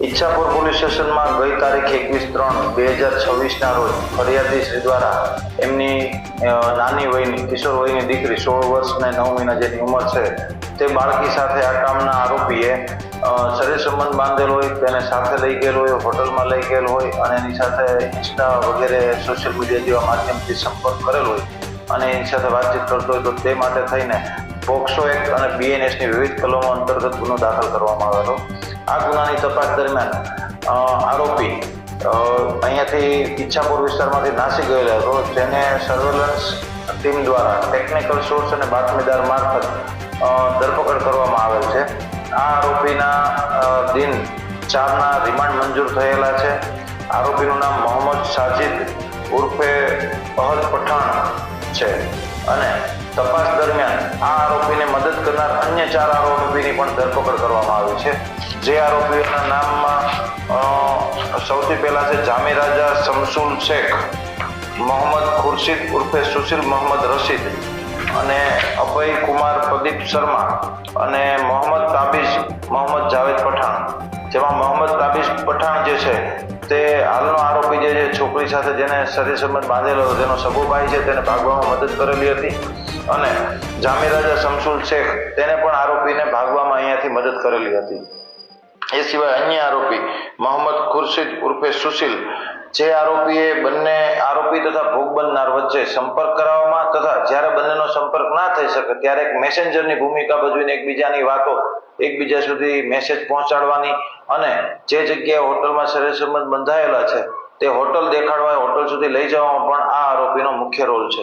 Ichchhapur police સ્ટેશનમાં ગઈ તારીખ 21/3/2026 રોજ ફરિયાદી શ્રી દ્વારા એમની નાની વયની કિશોર વયની દીકરી 16 વર્ષ અને 9 મહિના જેની ઉંમર છે તે બાળકી સાથે આ કામના આરોપીએ શરીર સંબંધ બાંધેલ હોય, તેને સાથે લઈ ગયેલ હોય, હોટલમાં લઈ ગયેલ હોય અને એની સાથે ઇન્સ્ટા વગેરે સોશિયલ મીડિયા જેવા માધ્યમથી સંપર્ક કરેલ હોય અને એની સાથે વાતચીત કરતો હોય તો તે માટે થઈને પોક્સો એક્ટ અને બીએનએસની વિવિધ કલમો અંતર્ગત ગુનો દાખલ કરવામાં આવેલો. આ ગુનાની તપાસ દરમિયાન આરોપી અહીંયાથી ઈચ્છાપુર વિસ્તારમાંથી નાસી ગયેલો હતો, જેને સર્વેલન્સ ટીમ દ્વારા ટેકનિકલ સોર્સ અને બાતમીદાર મારફત ધરપકડ કરવામાં આવેલ છે. આ આરોપીના દિન 4ના રિમાન્ડ મંજૂર થયેલા છે. આરોપીનું નામ મોહમ્મદ સાજિદ ઉર્ફે અહદ પઠાણ છે અને તપાસ દરમિયાન આ આરોપીને મદદ કરનાર અન્ય 4 આરોપીની પણ ધરપકડ કરવામાં આવી છે. જે આરોપીઓના નામમાં સૌથી પહેલા છે જામી રાજા શમસુલ શેખ, મોહમ્મદ ખુરશીદ ઉર્ફે સુશીલ મોહમ્મદ રશીદ અને અભય કુમાર પ્રદીપ શર્મા અને મોહમ્મદ તાબીઝ મોહમ્મદ જાવેદ પઠાણ. જેમાં મોહમ્મદ તાબીઝ પઠાણ જે છે તે હાલનો આરોપી જે છોકરી સાથે જેને શરીર સંબંધ બાંધેલો હતો તેનો સગો ભાઈ છે, તેને ભાગવામાં મદદ કરેલી હતી અને જામી રાજા શમસુલ શેખ તેને પણ આરોપીને ભાગવામાં અહીંયાથી મદદ કરેલી હતી. એ સિવાય અન્ય આરોપી મોહમ્મદ ખુરશીદ ઉર્ફે સુશીલ, જે આરોપીએ બંને આરોપી તથા ભોગ બનનાર વચ્ચે સંપર્ક કરાવવામાં તથા જ્યારે બંનેનો સંપર્ક ના થઈ શકે ત્યારે એક મેસેન્જરની ભૂમિકા ભજવીને એકબીજાની વાતો એકબીજા સુધી મેસેજ પહોંચાડવાની અને જે જગ્યાએ હોટલમાં શરીર સંબંધ બંધાયેલા છે તે હોટલ દેખાડવા, હોટલ સુધી લઈ જવામાં પણ આ આરોપીનો મુખ્ય રોલ છે.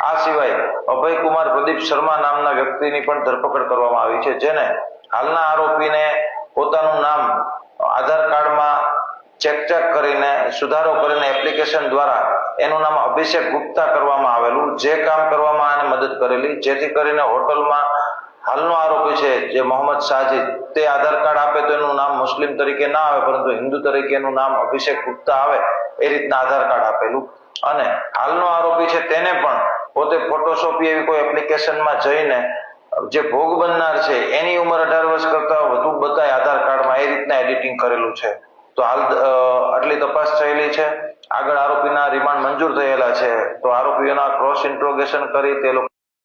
આ સિવાય અભય કુમાર પ્રદીપ શર્મા નામના વ્યક્તિની પણ ધરપકડ કરવામાં આવી છે, જેને હાલના આરોપીને પોતાનું નામ આધાર કાર્ડમાં ચેક કરીને સુધારો કરીને એપ્લિકેશન દ્વારા એનું નામ અભિષેક ગુપ્તા કરવામાં આવેલું, જે કામ કરવામાં આને મદદ કરેલી, જેથી કરીને હોટલમાં હાલનો આરોપી છે જે મોહમ્મદ સાજિદ તે આધાર કાર્ડ આપે તો એનું નામ મુસ્લિમ તરીકે ના આવે પરંતુ હિન્દુ તરીકે એનું નામ અભિષેક ગુપ્તા આવે એ રીતના આધાર કાર્ડ આપેલું. અને હાલનો આરોપી છે તેને પણ પોતે ફોટોશોપી એવી કોઈ એપ્લિકેશનમાં જઈને જે ભોગ બનનાર છે એની ઉંમર 18 વર્ષ કરતા વધુ બતાય આધાર કાર્ડમાં એ રીતના એડિટિંગ કરેલું છે. તો હાલ આટલી તપાસ થયેલી છે. આગળ આરોપીના રિમાન્ડ મંજૂર થયેલા છે. તો આરોપીઓના ક્રોસ ઇન્ટ્રોગેશન કરી તે લોકો